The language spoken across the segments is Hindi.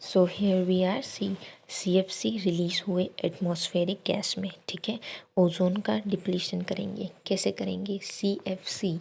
So here we are CFC release हुए एटमॉस्फेरिक गैस में, ठीक है। ओजोन का डिप्लीशन करेंगे, कैसे करेंगे? CFC,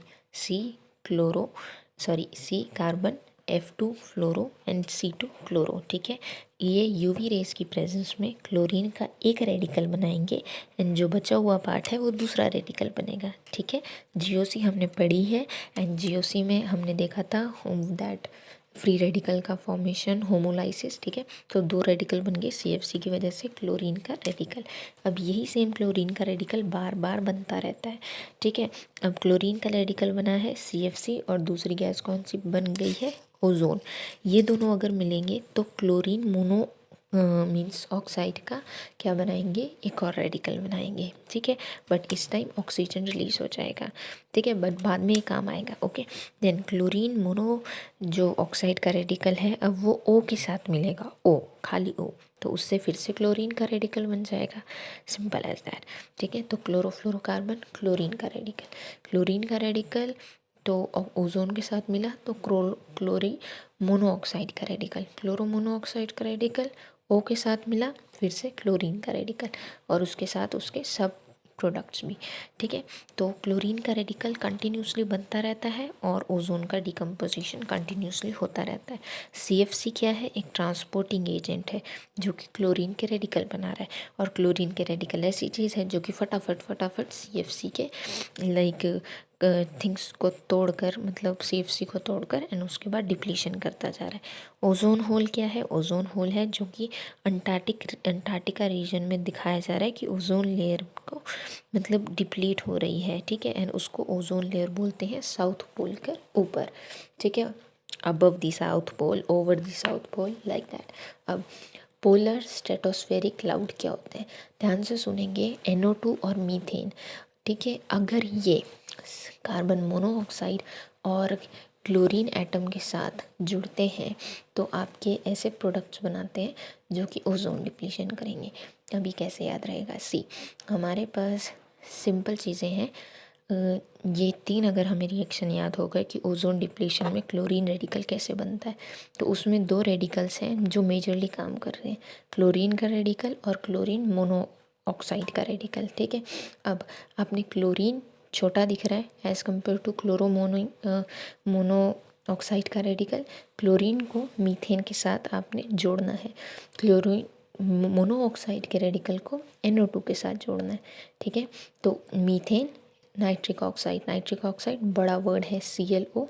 C carbon, F2 fluoro and C2 chloro, ठीक है। ये यूवी रेस की प्रेजेंस में क्लोरीन का एक रेडिकल बनाएंगे एंड जो बचा हुआ पार्ट है वो दूसरा रेडिकल बनेगा, ठीक है। GOC हमने पढ़ी है एंड GOC में हमने देखा था दैट फ्री रेडिकल का फॉर्मेशन होमोलाइसिस, ठीक है। तो 2 रेडिकल बन गए CFC की वजह से क्लोरीन का रेडिकल। अब यही सेम क्लोरीन का रेडिकल बार बार बनता रहता है, ठीक है। अब क्लोरीन का रेडिकल बना है CFC और दूसरी गैस कौन सी बन गई है? ओजोन। ये दोनों अगर मिलेंगे तो क्लोरीन मोनो मीन्स ऑक्साइड का क्या बनाएंगे? एक और रेडिकल बनाएंगे, ठीक है। बट इस टाइम ऑक्सीजन रिलीज हो जाएगा, ठीक है, बट बाद में ये काम आएगा, ओके। देन क्लोरीन मोनो जो ऑक्साइड का रेडिकल है अब वो O के साथ मिलेगा, O खाली O, तो उससे फिर से क्लोरीन का रेडिकल बन जाएगा, सिंपल एज दैट, ठीक है। तो क्लोरोफ्लोरोकार्बन क्लोरीन का रेडिकल तो ओजोन के साथ मिला तो क्लोरी मोनोऑक्साइड का रेडिकल, क्लोरो मोनोऑक्साइड का रेडिकल O के साथ मिला, फिर से क्लोरीन का रेडिकल और उसके साथ उसके सब प्रोडक्ट्स भी, ठीक है। तो क्लोरीन का रेडिकल कंटिन्यूसली बनता रहता है और ओजोन का डिकम्पोजिशन कंटिन्यूसली होता रहता है। CFC क्या है? एक ट्रांसपोर्टिंग एजेंट है जो कि क्लोरीन के रेडिकल बना रहा है और क्लोरीन के रेडिकल ऐसी चीज़ है जो कि फटाफट CFC के लाइक थिंग्स को तोड़कर, मतलब CFC को तोड़कर एंड उसके बाद डिप्लीशन करता जा रहा है। ओजोन होल क्या है? ओजोन होल है जो कि अंटार्कटिका रीजन में दिखाया जा रहा है कि ओजोन लेयर को मतलब डिप्लीट हो रही है, ठीक है। एंड उसको ओजोन लेयर बोलते हैं साउथ पोल के ऊपर, ठीक है, above the south pole, over the south pole, like that. अब पोलर स्ट्रेटोस्फेरिक क्लाउड क्या होते हैं? ध्यान से सुनेंगे, NO2 और मीथेन, ठीक है। अगर ये कार्बन मोनोऑक्साइड और क्लोरीन एटम के साथ जुड़ते हैं तो आपके ऐसे प्रोडक्ट्स बनाते हैं जो कि ओजोन डिप्लीशन करेंगे। अभी कैसे याद रहेगा? हमारे पास सिंपल चीज़ें हैं, ये 3 अगर हमें रिएक्शन याद होगा कि ओजोन डिप्लीशन में क्लोरीन रेडिकल कैसे बनता है, तो उसमें 2 रेडिकल्स हैं जो मेजरली काम कर रहे हैं, क्लोरीन का रेडिकल और क्लोरीन मोनोऑक्साइड का रेडिकल, ठीक है। अब आपने क्लोरीन छोटा दिख रहा है as compare to mono oxide का रेडिकल, क्लोरीन को मीथेन के साथ आपने जोड़ना है, क्लोरीन मोनोऑक्साइड के रेडिकल को NO2 के साथ जोड़ना है, ठीक है। तो मीथेन नाइट्रिक ऑक्साइड बड़ा वर्ड है, ClO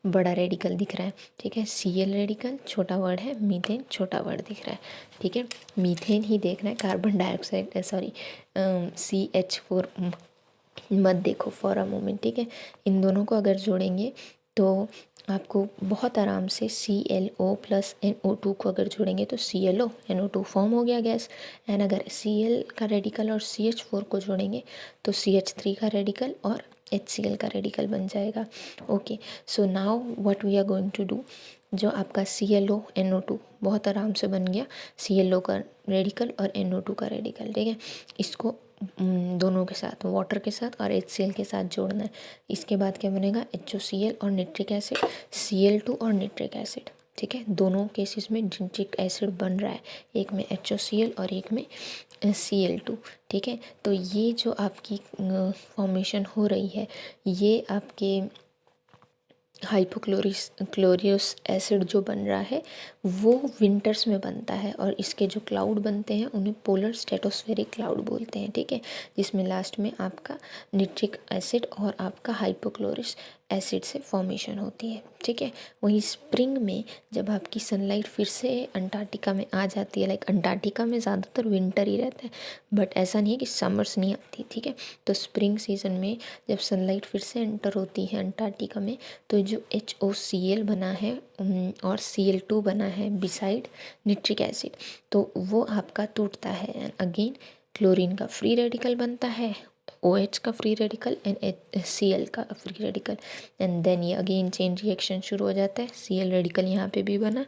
बड़ा रेडिकल दिख रहा है, ठीक है। Cl रेडिकल छोटा वर्ड है, मीथेन छोटा वर्ड दिख रहा है, ठीक है। मीथेन ही देखना है, कार्बन डाइऑक्साइड CH4 मत देखो फॉर अ मोमेंट, ठीक है। इन दोनों को अगर जोड़ेंगे तो आपको बहुत आराम से ClO प्लस NO2 को अगर जोड़ेंगे तो ClO NO2 फॉर्म हो गया गैस, एंड अगर Cl का रेडिकल और CH4 को जोड़ेंगे तो CH3 का रेडिकल और HCl का रेडिकल बन जाएगा, okay. So now what we are going to do, जो आपका ClO NO2 बहुत आराम से बन गया, ClO का रेडिकल और NO2 का रेडिकल, ठीक है। इसको दोनों के साथ, वाटर के साथ और HCl के साथ जोड़ना है। इसके बाद क्या बनेगा? HOCl और निट्रिक एसिड, Cl2 और निट्रिक एसिड, ठीक है। दोनों केसेस में निट्रिक एसिड बन रहा है, एक में HOCl और एक में Cl2, ठीक है। तो ये जो आपकी फॉर्मेशन हो रही है ये आपके क्लोरियस एसिड जो बन रहा है वो विंटर्स में बनता है और इसके जो क्लाउड बनते हैं उन्हें पोलर स्ट्रेटोस्फेरिक क्लाउड बोलते हैं, ठीक है। जिसमें लास्ट में आपका निट्रिक एसिड और आपका हाइपोक्लोरिक एसिड से फॉर्मेशन होती है, ठीक है। वहीं स्प्रिंग में जब आपकी सनलाइट फिर से अंटार्कटिका में आ जाती है, लाइक अंटार्कटिका में ज़्यादातर विंटर ही रहता है बट ऐसा नहीं है कि समर्स नहीं आती, ठीक है। तो स्प्रिंग सीजन में जब सनलाइट फिर से एंटर होती है अंटार्कटिका में तो जो HOCl बना है और Cl2 बना है बिसाइड निट्रिक एसिड, तो वो आपका टूटता है एंड अगेन क्लोरीन का फ्री रेडिकल बनता है, OH का फ्री रेडिकल एंड Cl का फ्री रेडिकल, एंड देन ये अगेन चेन रिएक्शन शुरू हो जाता है। Cl रेडिकल यहाँ पे भी बना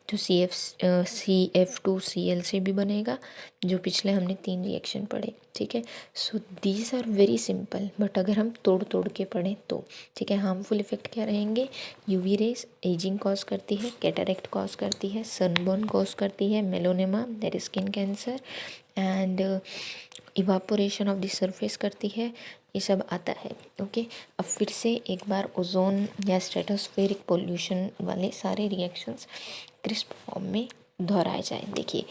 जो CF2Cl से भी बनेगा, जो पिछले हमने 3 रिएक्शन पढ़े, ठीक है। So these are very simple, but अगर हम तोड़ तोड़ के पढ़ें तो, ठीक है। हार्मफुल इफेक्ट क्या रहेंगे? यूवी रेज एजिंग कॉज करती है, कैटरेक्ट कॉज करती है, सनबर्न कॉज करती है, melanoma that is skin cancer, and evaporation of the surface करती है, ये सब आता है, ओके। अब फिर से एक बार ओजोन या स्ट्रेटोस्फेरिक पोल्यूशन वाले सारे रिएक्शंस क्रिस्प फॉर्म में दोहराए जाए। देखिए,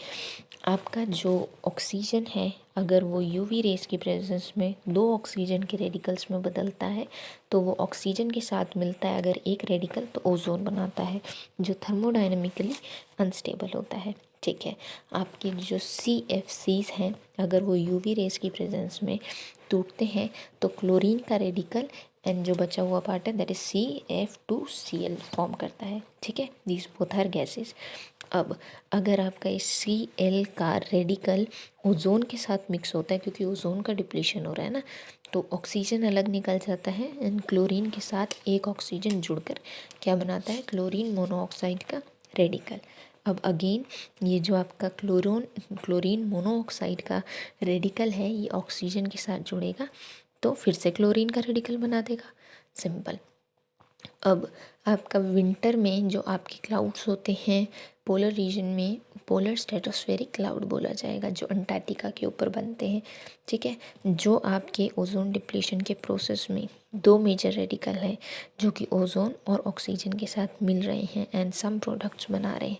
आपका जो ऑक्सीजन है, अगर वो यूवी रेस की प्रेजेंस में 2 ऑक्सीजन के रेडिकल्स में बदलता है तो वो ऑक्सीजन के साथ मिलता है अगर एक रेडिकल, तो ओजोन बनाता है जो थर्मोडायनेमिकली अनस्टेबल होता है, ठीक है। आपके जो CFCs हैं, अगर वो यूवी रेस की प्रेजेंस में टूटते हैं तो क्लोरीन का रेडिकल एंड जो बचा हुआ पार्ट है दैट इज CF2Cl फॉर्म करता है, ठीक है। These both are gases. अब अगर आपका इस Cl का रेडिकल ओजोन के साथ मिक्स होता है, क्योंकि ओजोन का डिप्लीशन हो रहा है ना, तो ऑक्सीजन अलग निकल जाता है एंड क्लोरीन के साथ एक ऑक्सीजन जुड़कर क्या बनाता है? क्लोरीन मोनोऑक्साइड का रेडिकल। अब अगेन ये जो आपका क्लोरीन मोनोऑक्साइड का रेडिकल है, ये ऑक्सीजन के साथ जुड़ेगा तो फिर से क्लोरीन का रेडिकल बना देगा, सिंपल। अब आपका विंटर में जो आपके क्लाउड्स होते हैं पोलर रीजन में, पोलर स्ट्रेटोस्फेरिक क्लाउड बोला जाएगा, जो अंटार्कटिका के ऊपर बनते हैं, ठीक है। जो आपके ओजोन डिप्लीशन के प्रोसेस में 2 मेजर रेडिकल हैं जो कि ओजोन और ऑक्सीजन के साथ मिल रहे हैं एंड सम प्रोडक्ट्स बना रहे हैं,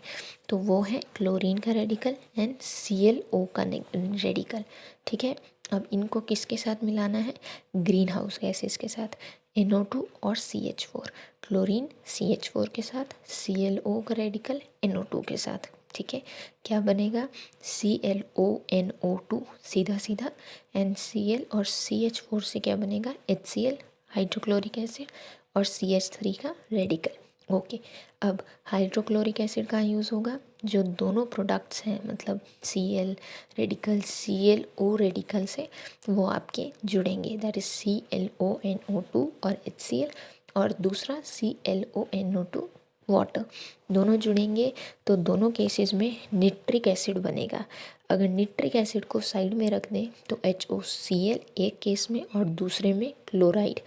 तो वो है क्लोरीन का रेडिकल एंड ClO का रेडिकल, ठीक है। अब इनको किसके साथ मिलाना है? ग्रीन हाउस गैसेस के साथ, NO2 और CH4, क्लोरीन CH4 के साथ, ClO का रेडिकल NO2 के साथ, ठीक है। क्या बनेगा? ClONO2 सीधा सीधा, एंड Cl और CH4 से क्या बनेगा? HCl हाइड्रोक्लोरिक एसिड और CH3 का रेडिकल, ओके। अब हाइड्रोक्लोरिक एसिड कहाँ यूज़ होगा? जो दोनों प्रोडक्ट्स हैं, मतलब Cl रेडिकल ClO रेडिकल से वो आपके जुड़ेंगे, दैट इज ClONO2 और HCl, और दूसरा ClONO2 वाटर, दोनों जुड़ेंगे तो दोनों केसेस में निट्रिक एसिड बनेगा। अगर निट्रिक एसिड को साइड में रख दें तो HOCl एक केस में और दूसरे में क्लोराइड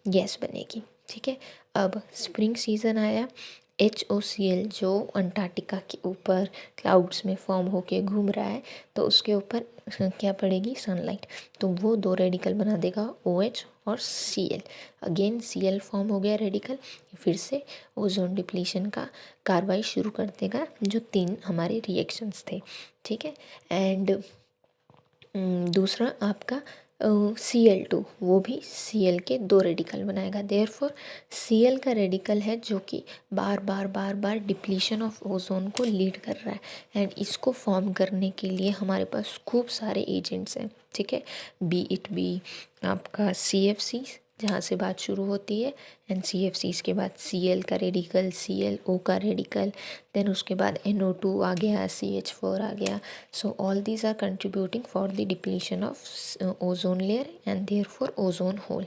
गैस बनेगी, ठीक है। अब स्प्रिंग सीज़न आया, HOCl जो अंटार्कटिका के ऊपर क्लाउड्स में फॉर्म होके घूम रहा है, तो उसके ऊपर क्या पड़ेगी? सनलाइट, तो वो 2 रेडिकल बना देगा OH और Cl, अगेन Cl फॉर्म हो गया रेडिकल, फिर से ओजोन डिप्लीशन का कार्रवाई शुरू कर देगा, जो 3 हमारे रिएक्शंस थे, ठीक है। एंड दूसरा आपका Cl2, वो भी Cl के 2 रेडिकल बनाएगा, देयरफॉर Cl का रेडिकल है जो कि बार बार डिप्लीशन ऑफ ओजोन को लीड कर रहा है, एंड इसको फॉर्म करने के लिए हमारे पास खूब सारे एजेंट्स हैं, ठीक है। बी आपका CFC जहाँ से बात शुरू होती है, एंड CFCs के बाद Cl का रेडिकल, ClO का रेडिकल, देन उसके बाद NO2 आ गया, CH4 आ गया, so all these are contributing for the depletion of ozone layer and therefore ozone hole,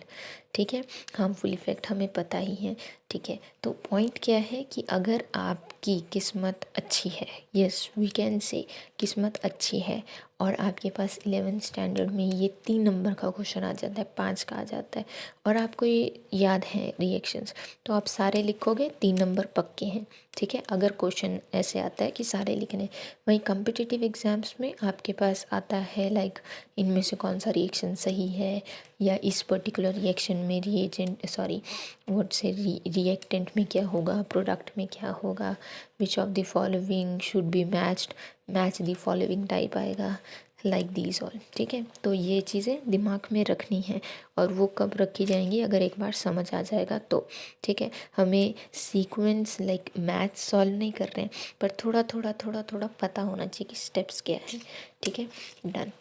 ठीक है। हार्मफुल इफेक्ट हमें पता ही है, ठीक है। तो पॉइंट क्या है कि अगर आपकी किस्मत अच्छी है, यस वी कैन से किस्मत अच्छी है, और आपके पास 11th स्टैंडर्ड में ये 3 नंबर का क्वेश्चन आ जाता है, 5 का आ जाता है, और आपको ये याद है रिएक्शंस, तो आप सारे लिखोगे, 3 नंबर पक्के हैं, ठीक है। अगर क्वेश्चन ऐसे आता है कि सारे लिखने, वहीं कम्पिटिटिव एग्ज़ाम्स में आपके पास आता है लाइक इनमें से कौन सा रिएक्शन सही है, या इस पर्टिकुलर रिएक्शन में रिएक्टेंट में क्या होगा, प्रोडक्ट में क्या होगा, which of the following should be match the following type आएगा, लाइक दीज ऑल, ठीक है। तो ये चीज़ें दिमाग में रखनी है, और वो कब रखी जाएंगी? अगर एक बार समझ आ जाएगा तो, ठीक है। हमें सीक्वेंस लाइक मैथ सॉल्व नहीं कर रहे हैं, पर थोड़ा थोड़ा पता होना चाहिए कि स्टेप्स क्या है, ठीक है। डन।